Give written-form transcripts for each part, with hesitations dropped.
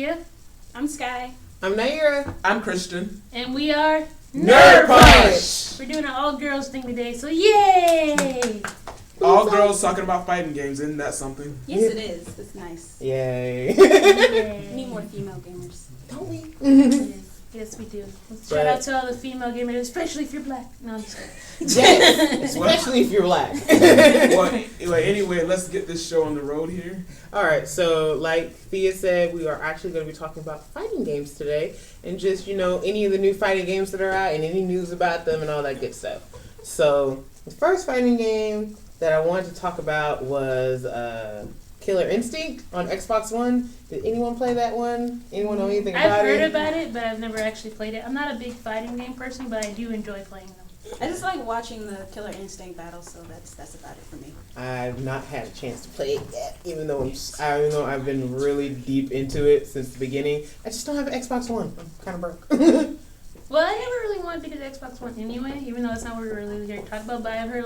Tia. I'm Sky. I'm Naira. I'm Christian. And we are NerdPunch. We're doing an all-girls thing today, so yay! All girls talking about fighting games, isn't that something? Yes, it is. It's nice. Yay. We need more female gamers. Don't we? Yes, we do. Shout out to all the female gamers, especially if you're black. No, I'm just kidding. Yes, especially if you're black. Well, anyway, let's get this show on the road here. Alright, so like Thea said, we are actually going to be talking about fighting games today. And just, any of the new fighting games that are out and any news about them and all that good stuff. So, the first fighting game that I wanted to talk about was Killer Instinct on Xbox One. Did anyone play that one? Anyone know anything about it? I've heard about it, but I've never actually played it. I'm not a big fighting game person, but I do enjoy playing them. I just like watching the Killer Instinct battles, so that's about it for me. I've not had a chance to play it yet, even though I've been really deep into it since the beginning. I just don't have an Xbox One. I'm kind of broke. Well, I never really wanted to get an Xbox One anyway, even though that's not what we're really here to talk about. But I've heard,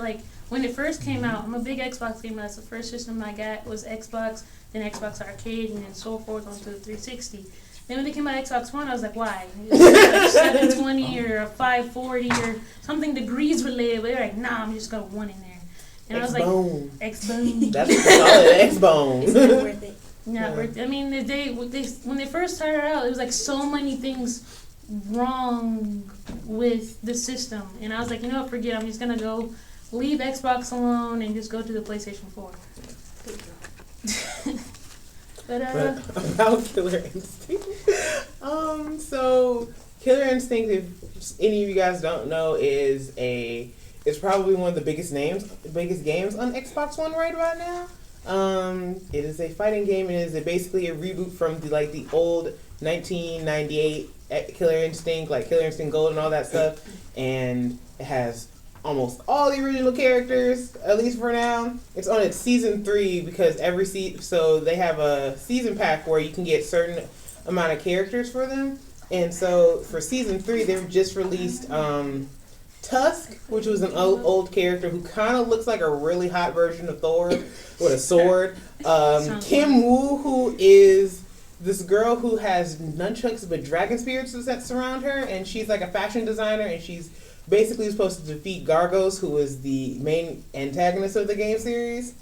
when it first came out, I'm a big Xbox gamer. That's the first system I got was Xbox, then Xbox Arcade, and then so forth onto the 360. Then when they came out Xbox One, I was like, why? It's like 720 or a 540 or something degrees related. But they're like, nah, I'm just going to one in there. And I was like, X-Bone. That's what they call it, X-Bone. It's not worth it. Not worth it. I mean, when they first started out, it was like so many things wrong with the system. And I was like, forget it. I'm just going to go leave Xbox alone and just go to the PlayStation 4. But about Killer Instinct. So Killer Instinct, if any of you guys don't know, is probably one of the biggest games on Xbox One right about now. It is a fighting game. It is basically a reboot from the old 1998 Killer Instinct, like Killer Instinct Gold and all that stuff, and it has almost all the original characters, at least for now. It's on its season 3 because so they have a season pack where you can get certain amount of characters for them. And so for season 3, they've just released Tusk, which was an old character who kind of looks like a really hot version of Thor with a sword. Kim Woo, who is this girl who has nunchucks but dragon spirits that surround her, and she's like a fashion designer, and she's basically supposed to defeat Gargos, who is the main antagonist of the game series.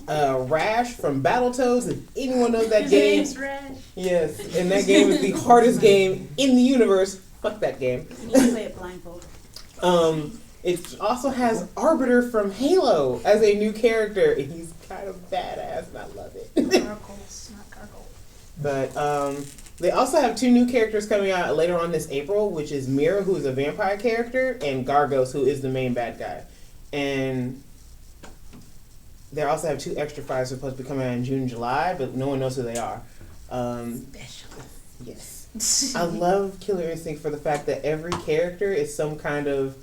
Rash from Battletoads, if anyone knows that game. His name's Rash. Yes, and that game is the hardest game in the universe. Fuck that game. You need to play it blindfolded. It also has Arbiter from Halo as a new character, and he's kind of badass, and I love it. Gargoyles, not gargoyles. But they also have 2 new characters coming out later on this April, which is Mira, who is a vampire character, and Gargos, who is the main bad guy. And they also have 2 extra fights supposed to be coming out in June and July, but no one knows who they are. Special. Yes. I love Killer Instinct for the fact that every character is some kind of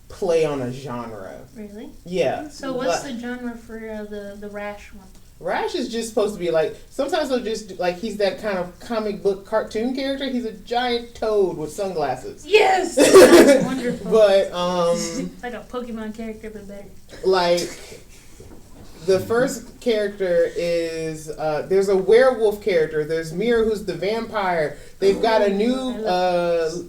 play on a genre. Really? Yeah. So what's the genre for the Rash one? Rash is just supposed to be sometimes they'll just he's that kind of comic book cartoon character. He's a giant toad with sunglasses. Yes! That's wonderful. But, it's like a Pokemon character, but better. The first character is, there's a werewolf character. There's Mira, who's the vampire. They've got a new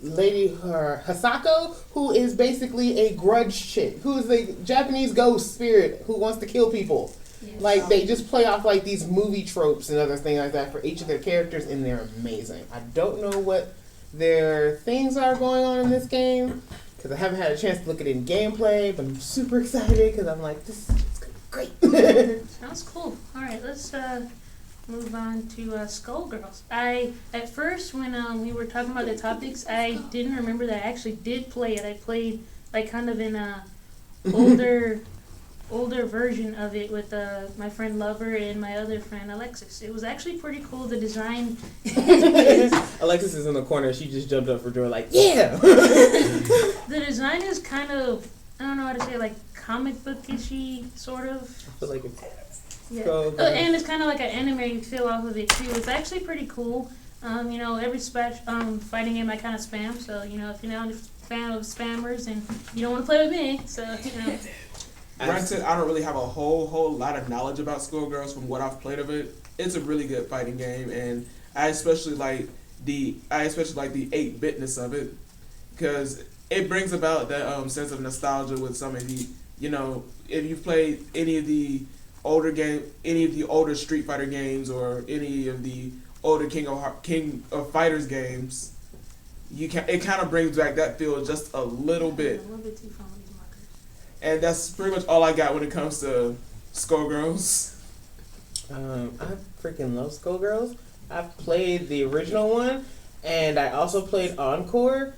lady, Hisako, who is basically a grudge chick, who is a Japanese ghost spirit who wants to kill people. Yes. They just play off these movie tropes and other things like that for each of their characters, and they're amazing. I don't know what their things are going on in this game because I haven't had a chance to look at it in gameplay, but I'm super excited because I'm like, this is great. Sounds cool. All right, let's move on to SkullGirls. At first, when we were talking about the topics, I didn't remember that I actually did play it. I played kind of in a older version of it with my friend Lover and my other friend Alexis. It was actually pretty cool. The design. Alexis is in the corner. She just jumped up for joy, yeah. The design is kind of, I don't know how to say, comic book-ishy, sort of. I feel like it's... Yeah. And it's kind of like an anime feel off of it, too. It's actually pretty cool. Every fighting game I kind of spam, so, if you're not a fan of spammers and you don't want to play with me, so, Granted, I don't really have a whole lot of knowledge about SkullGirls from what I've played of it. It's a really good fighting game, and I especially like the 8-bitness of it, because it brings about that sense of nostalgia with some of the, you know, if you've played any of the older Street Fighter games or any of the older King of Fighters games, it kind of brings back that feel just a little bit. A little bit too fun with these markers. And that's pretty much all I got when it comes to SkullGirls. I freaking love SkullGirls. I've played the original one, and I also played Encore.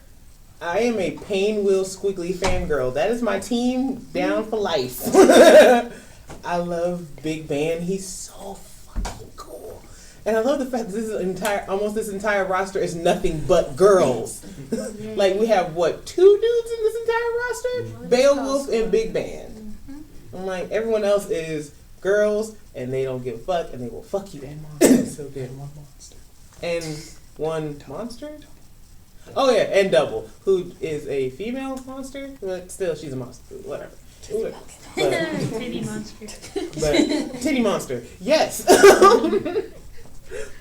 I am a Painwheel Squiggly fangirl. That is my team down for life. I love Big Bang. He's so fucking cool. And I love the fact that this entire roster is nothing but girls. Like, we have, 2 dudes in this entire roster? Beowulf and Big Bang. I'm like, everyone else is girls, and they don't give a fuck, and they will fuck you. And monster. So good. One monster. And one monster? Oh yeah, and Double, who is a female monster, but still she's a monster. Whatever. Titty monster. But titty monster, yes.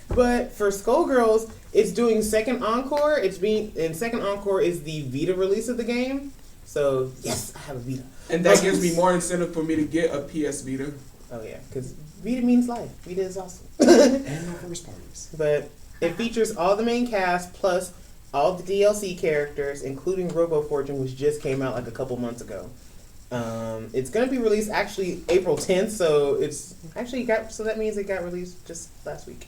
But for SkullGirls, it's doing second encore. Second encore is the Vita release of the game. So yes, I have a Vita. And that gives me more incentive for me to get a PS Vita. Oh yeah, because Vita means life. Vita is awesome. And no first parties. But it features all the main cast plus all the DLC characters, including Robo Fortune, which just came out like a couple months ago. It's going to be released actually April 10th, so that means it got released just last week.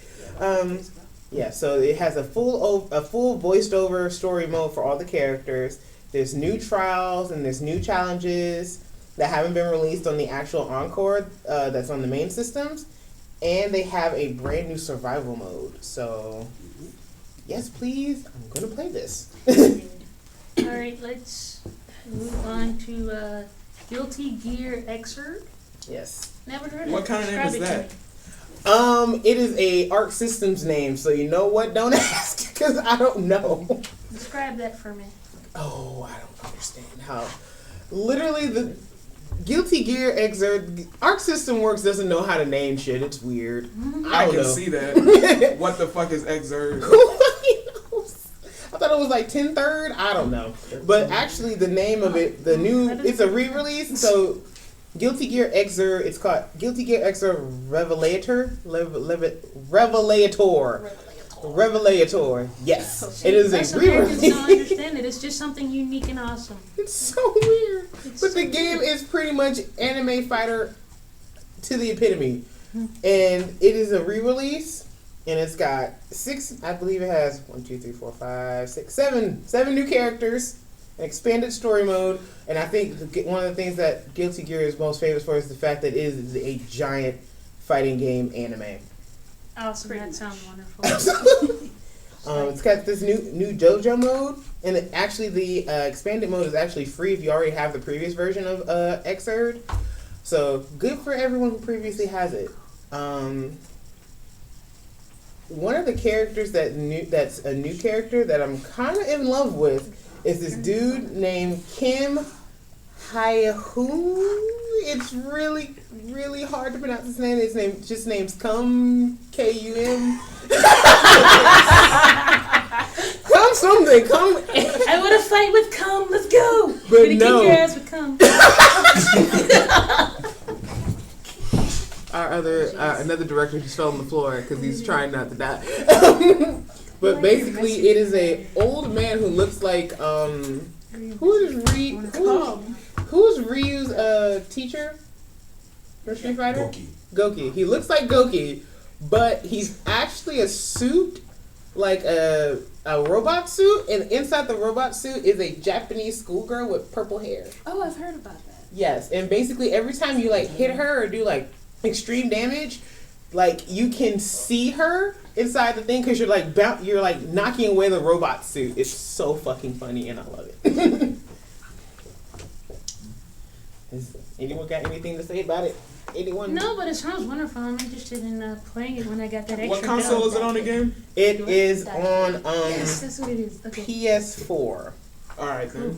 Yeah, so it has a full voiced over story mode for all the characters. There's new trials and there's new challenges that haven't been released on the actual Encore that's on the main systems, and they have a brand new survival mode. So yes, please, I'm gonna play this. Alright, let's move on to Guilty Gear Xrd. Yes. Never heard of it. What kind of name is that? It is a Arc Systems name, so you know what? Don't ask, because I don't know. Describe that for me. Oh, I don't understand how. Literally, the Guilty Gear Xrd, Arc System Works doesn't know how to name shit. It's weird. I can see that. What the fuck is Xrd? I thought it was like 10/3. I don't know. But actually, the name of it, it's a re-release. So, Guilty Gear Xrd, it's called Guilty Gear Xrd Revelator. Yes. It is Most a Americans re-release. don't understand it. It's just something unique and awesome. It's so weird. But the game is pretty much anime fighter to the epitome. And it is a re-release. And it's got 6, I believe it has 7 new characters, an expanded story mode, and I think one of the things that Guilty Gear is most famous for is the fact that it is a giant fighting game anime. Awesome, that sounds wonderful. It's got this new JoJo mode, and the expanded mode is actually free if you already have the previous version of Xrd. So good for everyone who previously has it. One of the characters that's a new character that I'm kind of in love with is this dude named Kim Hye-hoon. It's really, really hard to pronounce his name. His name's Cum, K-U-M. Cum something. Cum. I want to fight with cum. Let's go. But Gonna no. kick your ass with cum. Our another director just fell on the floor because he's trying not to die. But basically, it is a old man who looks like who's Ryu's teacher for Street Fighter? Goki. He looks like Goki, but he's actually a suit, like a robot suit, and inside the robot suit is a Japanese schoolgirl with purple hair. Oh, I've heard about that. Yes, and basically every time you like hit her or do like extreme damage, like you can see her inside the thing because you're like knocking away the robot suit. It's so fucking funny and I love it. Has anyone got anything to say about it? Anyone? No, but it sounds wonderful. I'm interested in playing it when I got that extra. What console is it on again? It is on Yes, that's what it is. Okay. PS4. Alright then.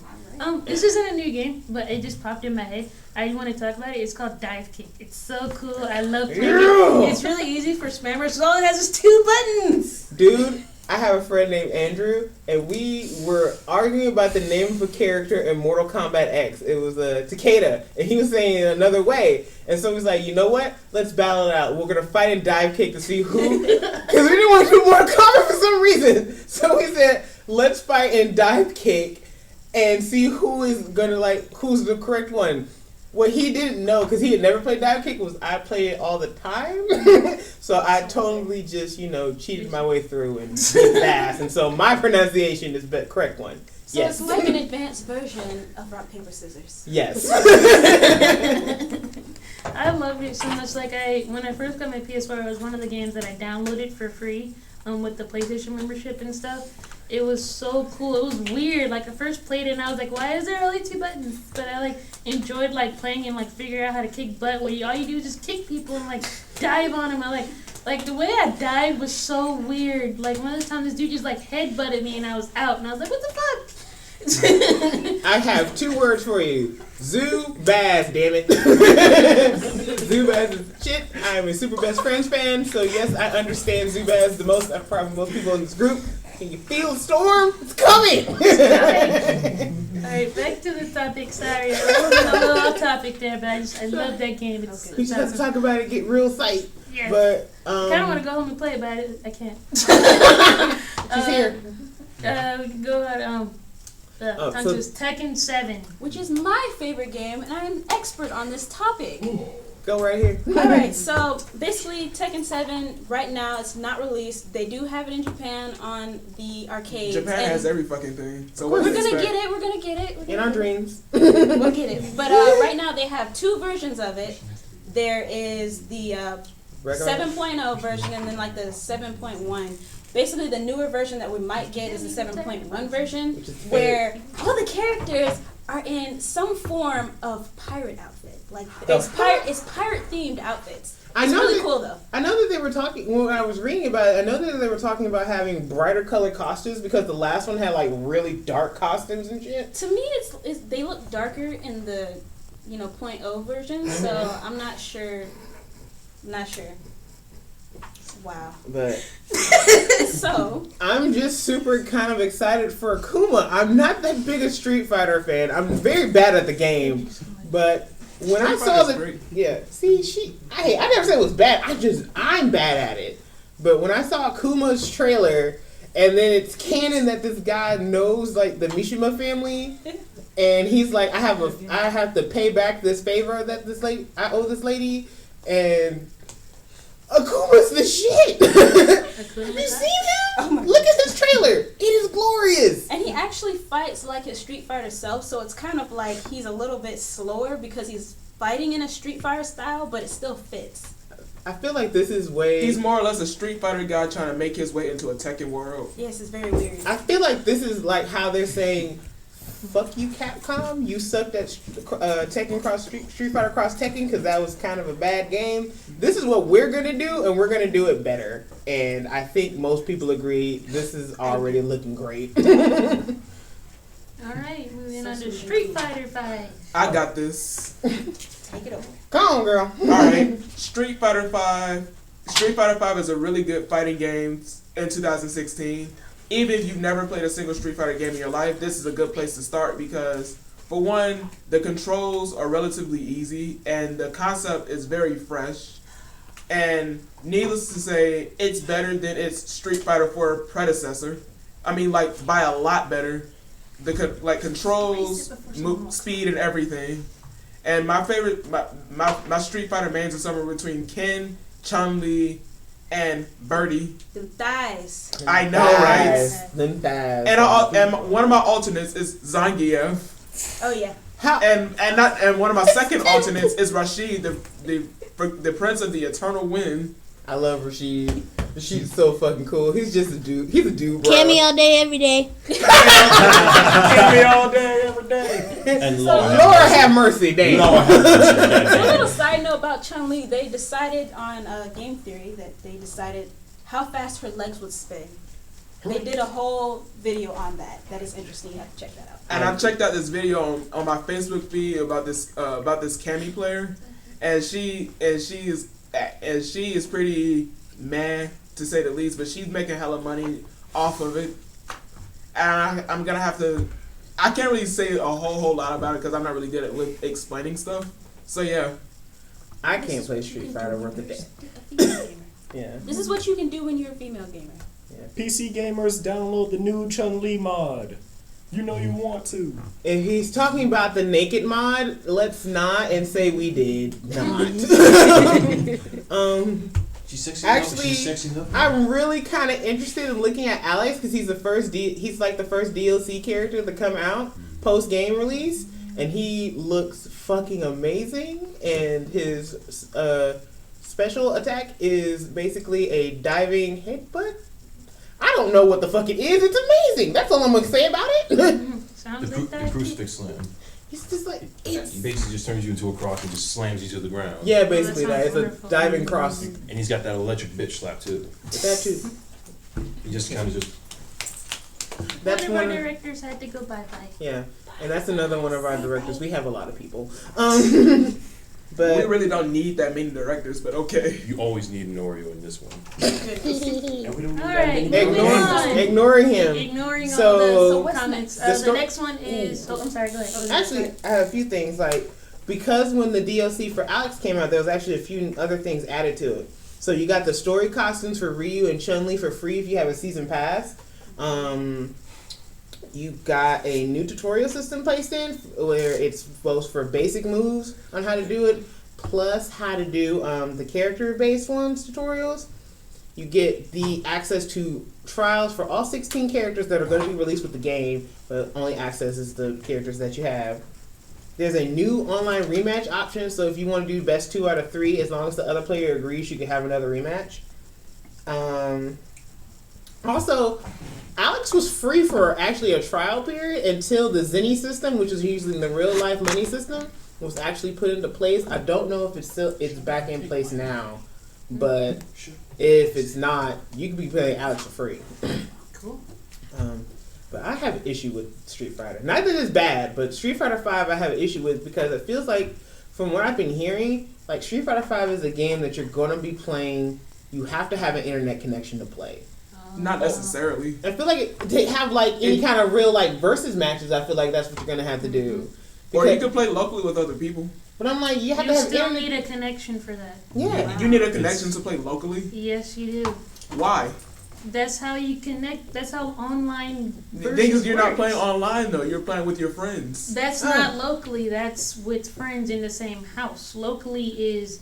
This isn't a new game, but it just popped in my head. I just want to talk about it. It's called DiveKick. It's so cool. I love playing it. It's really easy for spammers. So all it has is 2 buttons. Dude, I have a friend named Andrew, and we were arguing about the name of a character in Mortal Kombat X. It was Takeda, and he was saying it another way. And so he's like, you know what? Let's battle it out. We're going to fight in DiveKick to see who... Because we didn't want to do Mortal Kombat for some reason. So we said, let's fight in DiveKick and see who is going to, who's the correct one. What he didn't know, because he had never played DiveKick, was I play it all the time. So I totally just, cheated my way through and did fast. And so my pronunciation is the correct one. So Yes. it's like an advanced version of rock, paper, scissors. Yes. I loved it so much. When I first got my PS4, it was one of the games that I downloaded for free with the PlayStation membership and stuff. It was so cool. It was weird. I first played it and I was like, why is there only 2 buttons? But I enjoyed playing and figure out how to kick butt. All you do is just kick people and dive on them. I the way I dived was so weird. One of the times this dude just headbutted me and I was out and I was like, what the fuck? I have 2 words for you. Zubaz, damn it. Zubaz is shit. I am a Super Best Friends fan, so yes, I understand Zubaz the most out of probably most people in this group. Can you feel the storm? It's coming! Alright, back to the topic. Sorry, I was a little off topic there, but I love that game. It's We just have to talk about it, get real sight. Yeah. But, I kind of want to go home and play it, but I can't. She's here. We can go ahead. Onto Tekken 7. Which is my favorite game, and I'm an expert on this topic. Go right here. Alright, so basically Tekken 7, right now it's not released. They do have it in Japan on the arcades. Japan has every fucking thing. So we're gonna get it, we're gonna get it. In our dreams. We'll get it. But right now they have 2 versions of it. There is the 7.0 version and then the 7.1. Basically, the newer version that we might get is the 7.1 version, where all the characters are in some form of pirate outfit. It's pirate themed outfits. It's really cool though. I know that they were talking when I was reading about it. I know that they were talking about having brighter colored costumes because the last one had really dark costumes and shit. To me, it's they look darker in the 0.0 version, so I'm not sure. Wow. But so I'm just super kind of excited for Akuma. I'm not that big a Street Fighter fan. I'm very bad at the game, but when I saw I never said it was bad. I'm bad at it. But when I saw Akuma's trailer, and then it's canon that this guy knows the Mishima family, and he's like, I have to pay back this favor that I owe this lady, and Akuma's the shit. Have you seen him? Oh my Look at his trailer. It is glorious. And he actually fights like his Street Fighter self, so it's kind of like he's a little bit slower because he's fighting in a Street Fighter style, but it still fits. I feel like this is way... He's more or less a Street Fighter guy trying to make his way into a Tekken world. Yes, it's very weird. I feel like this is how they're saying, fuck you, Capcom. You sucked at Tekken Cross Street Fighter Cross Tekken because that was kind of a bad game. This is what we're going to do, and we're going to do it better. And I think most people agree this is already looking great. Alright, moving on to Street Fighter 5. I got this. Take it over. Come on, girl. Alright, Street Fighter 5. Street Fighter 5 is a really good fighting game in 2016. Even if you've never played a single Street Fighter game in your life, this is a good place to start because, for one, the controls are relatively easy and the concept is very fresh. And needless to say, it's better than its Street Fighter 4 predecessor. I mean, by a lot better. The controls, speed, and everything. And my favorite, my Street Fighter mains are somewhere between Ken, ChunLi, and Birdie. Them thighs. I know, right? Them thighs. And one of my alternates is Zangief. Oh yeah. And one of my second alternates is Rashid, the Prince of the Eternal Wind. I love Rashid. Rashid's so fucking cool. He's just a dude. He's a dude, bro. Cammy all day, every day. Cammy all day, every day. And Lord have mercy, damn. Lord have mercy. A little side note about Chun-Li, they decided on Game Theory that they decided how fast her legs would spin. They did a whole video on that. That is interesting. You have to check that out. And I checked out this video on my Facebook feed about this Cammy player, and she is pretty meh to say the least, but she's making hella money off of it. And I'm gonna have to. I can't really say a whole lot about it because I'm not really good at explaining stuff. So yeah. I can't play Street Fighter worth a day. Yeah. This is what you can do when you're a female gamer. PC gamers, download the new ChunLi mod. You know you want to. If he's talking about the naked mod, let's not and say we did not. She's sexy Actually, she's sexy enough. I'm really kind of interested in looking at Alex because he's he's like the first DLC character to come out post game release, and he looks fucking amazing. And his special attack is basically a diving headbutt. I don't know what the fuck it is. It's amazing. That's all I'm gonna say about it. Sounds The like that. crucifix slam. It's just like He basically just turns you into a cross and just slams you to the ground. yeah, basically that that. It's sounds a wonderful. diving cross. And he's got that electric bitch slap too. That too. He just kind of just. That's one of our one. directors had to go bye-bye. Yeah, and that's another one of our directors. We have a lot of people. But We really don't need that many directors, but okay. You always need an Oreo in this one. And we don't need All that right, many moving on. ignoring him. Ignoring So- all the comments. The The sto- next one is. Oh, I'm sorry. Go ahead. Oh, Actually, I have a few things like because when the DLC for Alex came out, there was actually a few other things added to it. So you got the story costumes for Ryu and Chun-Li for free if you have a season pass. You got a new tutorial system placed in where it's both for basic moves on how to do it, plus how to do the character-based ones tutorials. You get the access to trials for all 16 characters that are going to be released with the game, but only accesses the characters that you have. There's a new online rematch option, so if you want to do best 2 out of 3, as long as the other player agrees, you can have another rematch. Also, Alex was free for actually a trial period until the Zenny system, which is usually the real life money system, was actually put into place. I don't know if it's back in place now, but if it's not, you can be playing Alex for free. Cool. But I have an issue with Street Fighter. Not that it's bad, but Street Fighter 5 I have an issue with because it feels like, from what I've been hearing, like Street Fighter 5 is a game that you're going to be playing. You have to have an internet connection to play. Not necessarily. I feel like they have like any kind of real like versus matches. I feel like that's what you're gonna have to do. Or you can play locally with other people. But I'm like, you have You to have still internet. need a connection for that. Yeah. You need a connection to play locally. Yes, you do. Why? That's how you connect. That's how online. The thing is, you're not works. playing online though. You're playing with your friends. That's not locally. That's with friends in the same house. Locally is,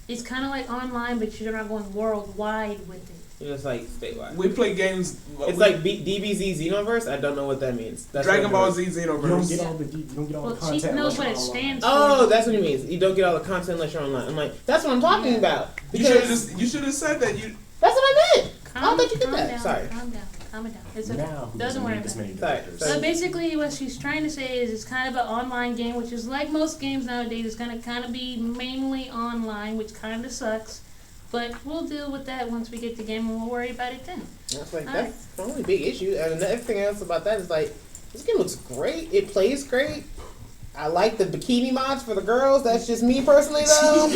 it's kind of like online, but you're not going worldwide with it. You're just like statewide. We play games. It's like DBZ Xenoverse. I don't know what that means. That's Dragon Ball what it Z You don't Xenoverse. get all the you don't get all Well, the she content. knows what it unless you're stands online. Oh, for. that's what it means. You don't get all the content unless you're online. I'm like, that's what I'm talking about. You Because should have said that. You that's what I meant. I Calm, thought you did calm that. down, Sorry. Calm down. Calm it down. It's okay. Now, who Doesn't worry need this about it. many Sorry. directors? Sorry. So basically, what she's trying to say is it's kind of an online game, which is like most games nowadays. It's going to kind of be mainly online, which kind of sucks. But we'll deal with that once we get the game, and we'll worry about it then. That's like that's the only big issue. And everything else about that is like, this game looks great. It plays great. I like the bikini mods for the girls. That's just me personally, though.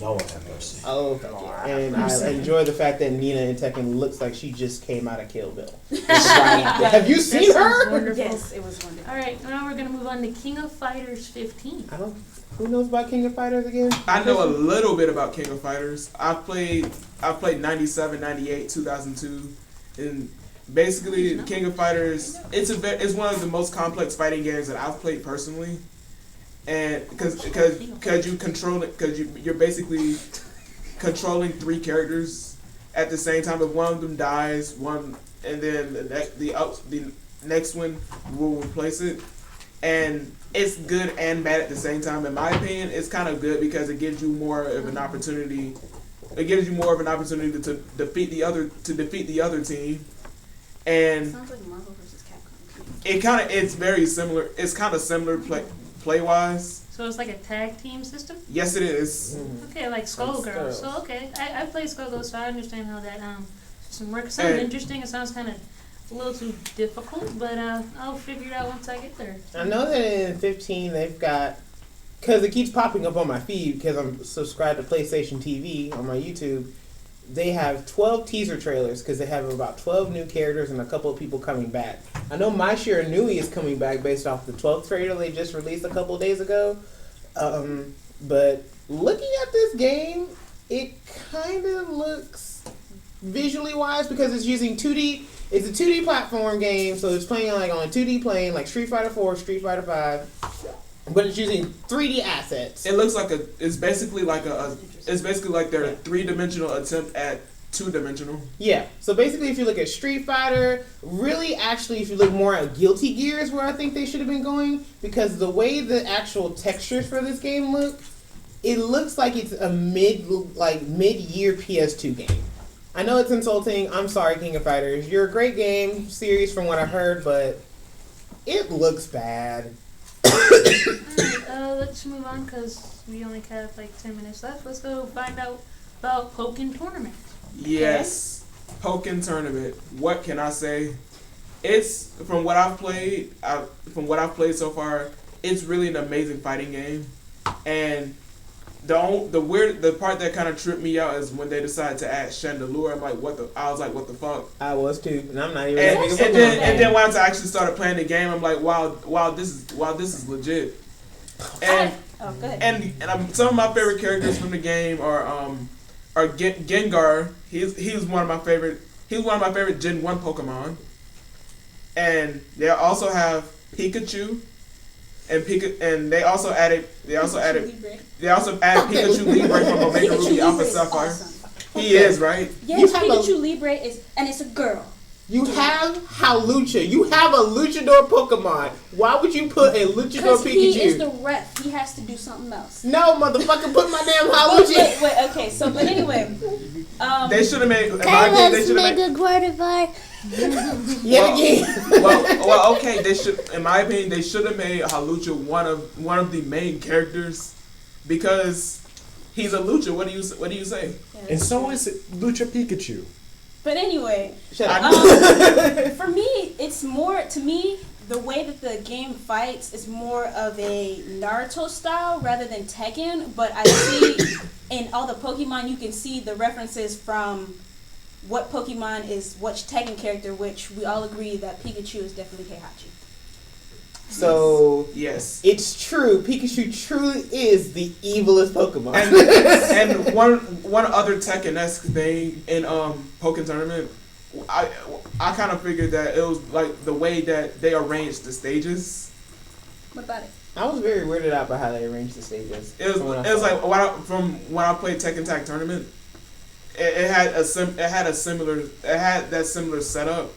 Lord have mercy. Oh, thank you. And I enjoy the fact that Nina in Tekken looks like she just came out of Kill Bill. Have you seen That sounds her? wonderful. Yes, it was wonderful. All right, now we're going to move on to King of Fighters 15. I don't. Who knows about King of Fighters again? I know a little bit about King of Fighters. I've played 97, 98, 2002, and basically King of Fighters. It's one of the most complex fighting games that I've played personally, and because you're basically controlling 3 characters at the same time. If one of them dies, and then the next one will replace it. And it's good and bad at the same time. In my opinion, it's kind of good because it gives you more of an opportunity. It gives you more of an opportunity to defeat the other team. And Sounds like Marvel vs. Capcom. it's very similar. It's kind of similar play wise. So it's like a tag team system? Yes, it is. Okay, like SkullGirls. So, okay. I played SkullGirls, so I understand how that some work. It sounds And- interesting. It sounds kind of a little too difficult, but I'll figure it out once I get there. I know that in 15 they've got, because it keeps popping up on my feed because I'm subscribed to PlayStation TV on my YouTube. They have 12 teaser trailers because they have about 12 new characters and a couple of people coming back. I know My Shiranui is coming back based off the 12th trailer they just released a couple of days ago. But looking at this game, it kind of looks visually wise because it's using 2D. It's a 2D platform game, so it's playing like on a 2D plane, like Street Fighter 4, Street Fighter 5. But it's using 3D assets. It looks like it's basically like their 3-dimensional attempt at 2-dimensional. Yeah. So basically, if you look at Street Fighter, really, actually, if you look more at Guilty Gear is where I think they should have been going, because the way the actual textures for this game look, it looks like it's a mid-year PS2 game. I know it's insulting. I'm sorry, King of Fighters. You're a great game series from what I heard, but it looks bad. Alright, let's move on because we only have like 10 minutes left. Let's go find out about PokkenTournament. Yes, PokkenTournament. What can I say? It's from what I've played so far. It's really an amazing fighting game, and the part that kind of tripped me out is when they decided to add Chandelure. I was like, what the fuck? I was too, and I'm not even. And then once I actually started playing the game, I'm like, wow, this is legit. And Oh, good. and some of my favorite characters from the game are Gengar. He's one of my favorite. He's one of my favorite Gen 1 Pokemon. And they also have Pikachu, and they also added Pikachu Libre from Omega Pikachu Ruby Alpha Libre is Sapphire. awesome. He is, right? Yes, have Pikachu Libre is, and it's a girl. You have Hawlucha. You have a luchador Pokemon. Why would you put a luchador Because he is Pikachu? the ref. He has to do something else. No, motherfucker, put my damn Hawlucha. Wait, okay, so, but anyway. They should have made. In my opinion, they should have made. Yet again. Well, okay. They should, in my opinion, they should have made Hawlucha one of the main characters because he's a lucha. What do you say? And so is Lucha Pikachu. But anyway, Shut up. for me, it's more, to me, the way that the game fights is more of a Naruto style rather than Tekken, but I see in all the Pokemon, you can see the references from what Pokemon is, which Tekken character, which we all agree that Pikachu is definitely Heihachi. So Yes. it's true. Pikachu truly is the evilest Pokemon. And one other Tekken-esque thing in PokkenTournament, I kind of figured that it was like the way that they arranged the stages. What about it? I was very weirded out by how they arranged the stages. It was like from when I played Tekken Tag Tournament, it had that similar setup.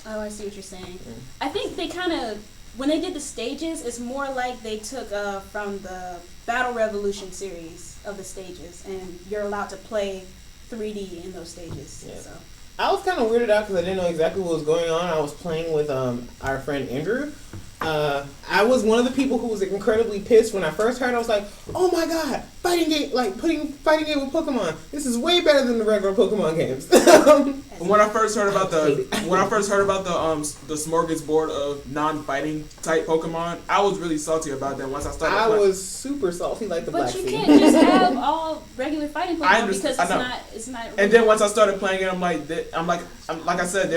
Oh, I see what you're saying. I think they kind of, when they did the stages, it's more like they took from the Battle Revolution series of the stages, and you're allowed to play 3D in those stages. Yeah. So. I was kind of weirded out because I didn't know exactly what was going on. I was playing with our friend Andrew. I was one of the people who was incredibly pissed when I first heard. I was like, "Oh my god, fighting game! Like putting fighting game with Pokemon. This is way better than the regular Pokemon games." When I first heard about the smorgasbord of non-fighting type Pokemon, I was really salty about that. Once I started, I was super salty like the But Black you Sea. can't just have all regular fighting I Pokemon understand- because I know. it's not. And then once I started playing it, I'm like I said,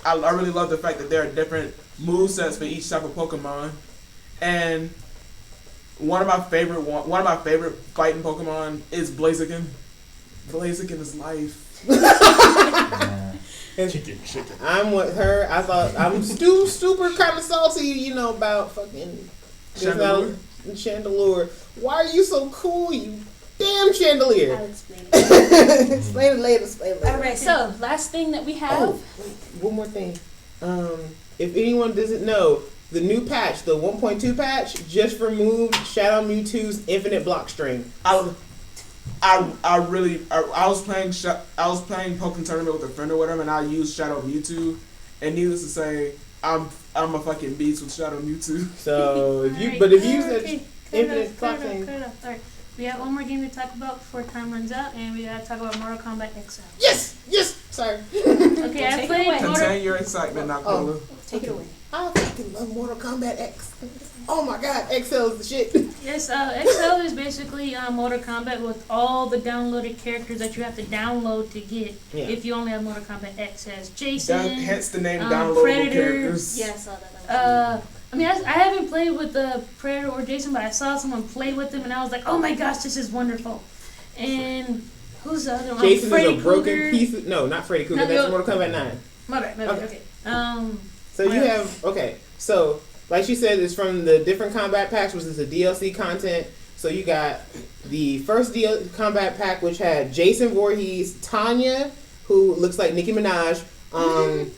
I really love the fact that there are different movesets for each type of Pokemon, and one of my favorite fighting Pokemon is Blaziken. Blaziken is life. Chicken. I'm with her. I thought I'm super kind of salty, about fucking Chandelure. Why are you so cool, you damn Chandelier? I'll explain it. Explain it later. All right. So last thing that we have. Oh, wait, one more thing. If anyone doesn't know, the new patch, the 1.2 patch, just removed Shadow Mewtwo's infinite block string. I was playing PokkenTournament with a friend or whatever, and I used Shadow Mewtwo, and needless to say, I'm a fucking beast with Shadow Mewtwo. So if you use that infinite block string, Alright, we have one more game to talk about before time runs out, and we gotta talk about Mortal Kombat XL. yes. Sorry. Okay, I Take it played away. Contain your excitement, Nakola. Take it away. I fucking love Mortal Kombat X. Oh my god, XL is the shit. Yes, XL is basically Mortal Kombat with all the downloaded characters that you have to download to get if you only have Mortal Kombat X. As Jason, Hence the name downloadable Predator. characters. Yeah, I saw that. I mean, I haven't played with the Predator or Jason, but I saw someone play with them, and I was like, oh my gosh, this is wonderful. And who's the other one? Jason Freddy is a broken Krueger. piece of, no, not Freddy Krueger, No, that's yo- Mortal Kombat 9. My bad, okay. So you have, so like she said, it's from the different combat packs, which is the DLC content. So you got the first combat pack, which had Jason Voorhees, Tanya, who looks like Nicki Minaj,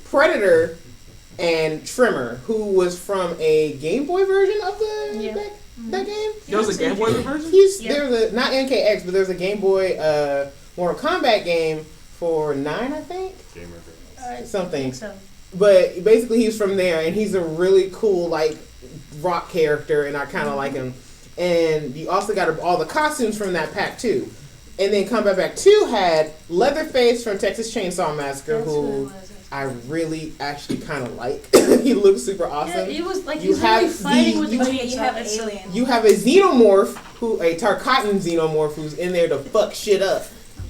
Predator, and Trimmer, who was from a Game Boy version of that game. There was a Game Boy version? There was a, not NKX, but there's a Game Boy Mortal Kombat game for 9, I think. Something. So. But basically, he's from there, and he's a really cool, like, rock character, and I kind of like him. And you also got all the costumes from that pack, too. And then Combat Pack 2 had Leatherface from Texas Chainsaw Massacre, who I really actually kind of like. He looks super awesome. Yeah, he was like, You he's have really fighting with the you chainsaw. have That's so- Alien. You have a Xenomorph, a Tarkatan Xenomorph, who's in there to fuck shit up.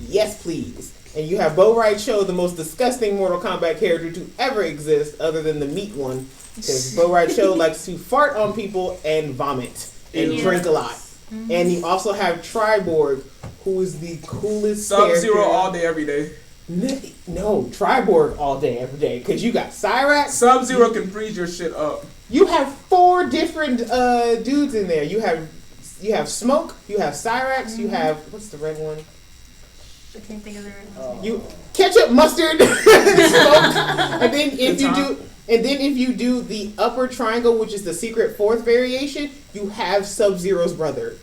Yes, please. And you have Bo Right Cho, the most disgusting Mortal Kombat character to ever exist, other than the meat one. Because Bo Right Cho likes to fart on people and vomit and drink a lot. Mm-hmm. And you also have Triborg, who is the coolest Sub-Zero character. all day, every day. No, Triborg all day, every day. Because you got Cyrax. Sub-Zero can freeze your shit up. You have 4 different dudes in there. You have Smoke, you have Cyrax, you have, what's the red one? I can't think of the right You ketchup, mustard, Smoke, and then if you do the upper triangle, which is the secret 4th variation, you have Sub-Zero's brother.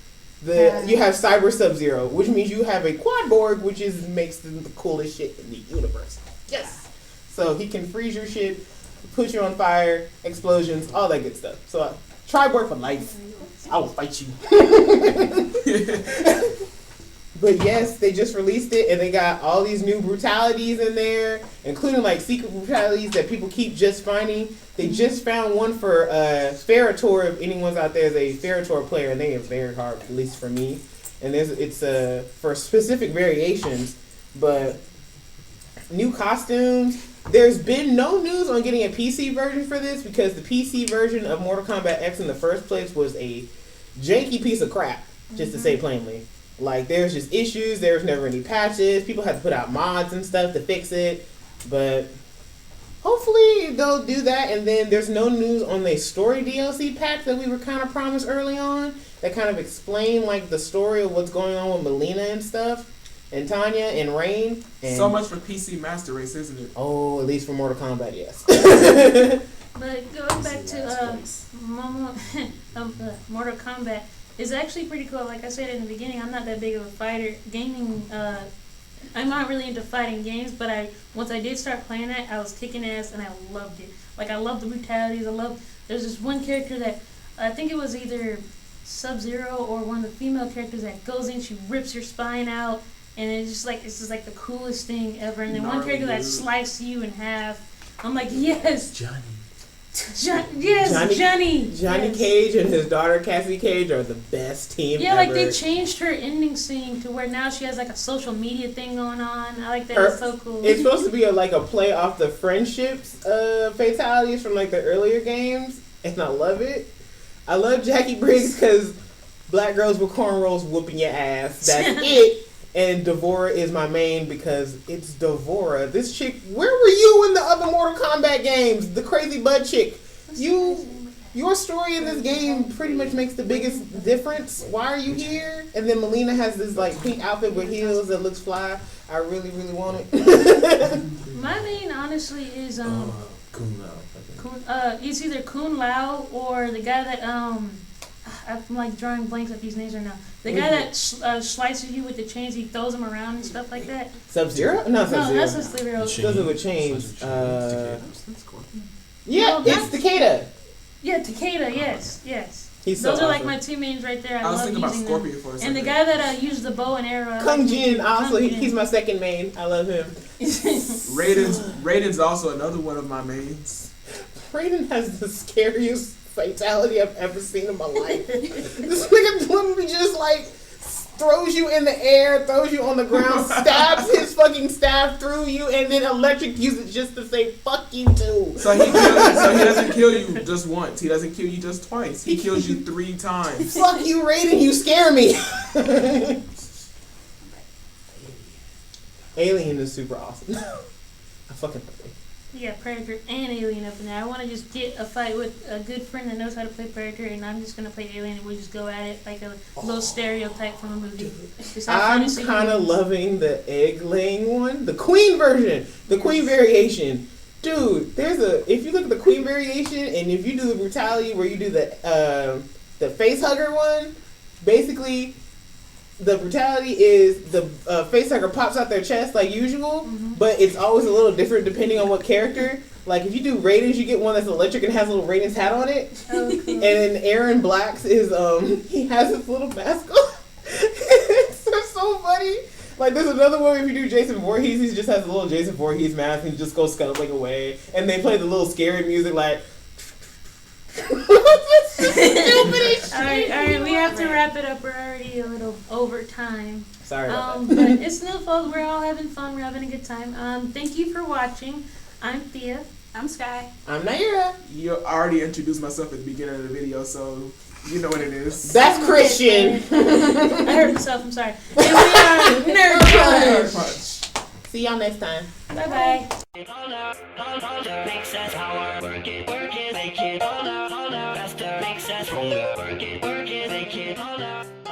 You have Cyber Sub-Zero, which means you have a Quadborg, which makes them the coolest shit in the universe. Yes. So he can freeze your shit, put you on fire, explosions, all that good stuff. So Triborg for life. I will fight you. But yes, they just released it, and they got all these new brutalities in there, including like secret brutalities that people keep just finding. They just found one for Ferrator. If anyone's out there is a Ferrator player, and they are very hard, at least for me. And it's for specific variations, but new costumes. There's been no news on getting a PC version for this because the PC version of Mortal Kombat X in the first place was a janky piece of crap, just to say plainly. Like, there's just issues, there's never any patches, people had to put out mods and stuff to fix it, but hopefully they'll do that. And then there's no news on the story DLC pack that we were kind of promised early on, that kind of explain, like, the story of what's going on with Melina and stuff, and Tanya and Rain. And So much for PC Master Race, isn't it? Oh, at least for Mortal Kombat, yes. But going back to Mortal Kombat, it's actually pretty cool. Like I said in the beginning, I'm not that big of a fighter. I'm not really into fighting games, but once I did start playing that, I was kicking ass and I loved it. Like, I love the brutalities. There's this one character that, I think it was either Sub-Zero or one of the female characters that goes in, she rips your spine out, and it's just like the coolest thing ever. And then one character that slices you in half. I'm like, yes. Johnny. Johnny Yes. Cage and his daughter Cassie Cage are the best team Yeah, ever. like, they changed her ending scene to where now she has like a social media thing going on. I like that. It's so cool. It's supposed to be a play off the friendships fatalities from like the earlier games, and I love it. I love Jackie Briggs because black girls with cornrows whooping your ass. That's it. And Devora is my main because it's Devora. This chick, where were you in the other Mortal Kombat games? The crazy butt chick. Your story in this game pretty much makes the biggest difference. Why are you here? And then Melina has this like pink outfit with heels that looks fly. I really, really want it. My main, honestly, is Kung Lao. it's either Kun Lao or the guy that I'm like drawing blanks at these names right now. The guy that slices you with the chains, he throws them around and stuff like that. Sub-Zero? No, Sub-Zero. No, that's Sub-Zero. Does it with chains. Yeah, No, it's Takeda. Yeah, Takeda. Yes. He's so Those are like awesome. my two mains right there. I was love thinking about using Scorpion them. for a And second. the guy that used the bow and arrow. Kung Jin, also, Kung Jin. he's my second main. I love him. Raiden's also another one of my mains. Raiden has the scariest fatality I've ever seen in my life. This nigga literally just like throws you in the air, throws you on the ground, stabs his fucking staff through you, and then electrocutes it just to say "fuck you too." So he doesn't kill you just once. He doesn't kill you just twice. He kills you 3 times. Fuck you, Raiden. You scare me. Alien is super awesome. I fucking love it. Yeah, Predator and Alien up in there. I want to just get a fight with a good friend that knows how to play Predator, and I'm just going to play Alien, and we just go at it like a little stereotype from a movie. I'm kind of loving the egg-laying one. The Queen version. The Queen variation. Dude, if you look at the Queen variation, and if you do the brutality where you do the face hugger one, basically the brutality is the face hugger pops out their chest like usual, but it's always a little different depending on what character. Like if you do Raiden's, you get one that's electric and has a little Raiden's hat on it. Oh, cool. And then Aaron Black's is he has his little mask on. It's so funny. Like there's another one if you do Jason Voorhees, he just has a little Jason Voorhees mask and he just goes scuttling away. And they play the little scary music like Alright, we have to wrap it up. We're already a little over time. Sorry about But it's no fault. We're all having fun. We're having a good time. Thank you for watching. I'm Thea. I'm Sky. I'm Naira. You already introduced myself at the beginning of the video, so you know what it is. That's Christian. I heard myself. I'm sorry. And we are NerdPunch. See y'all next time. Bye bye. Work it, make it, that's the makes us stronger. Work it, make it,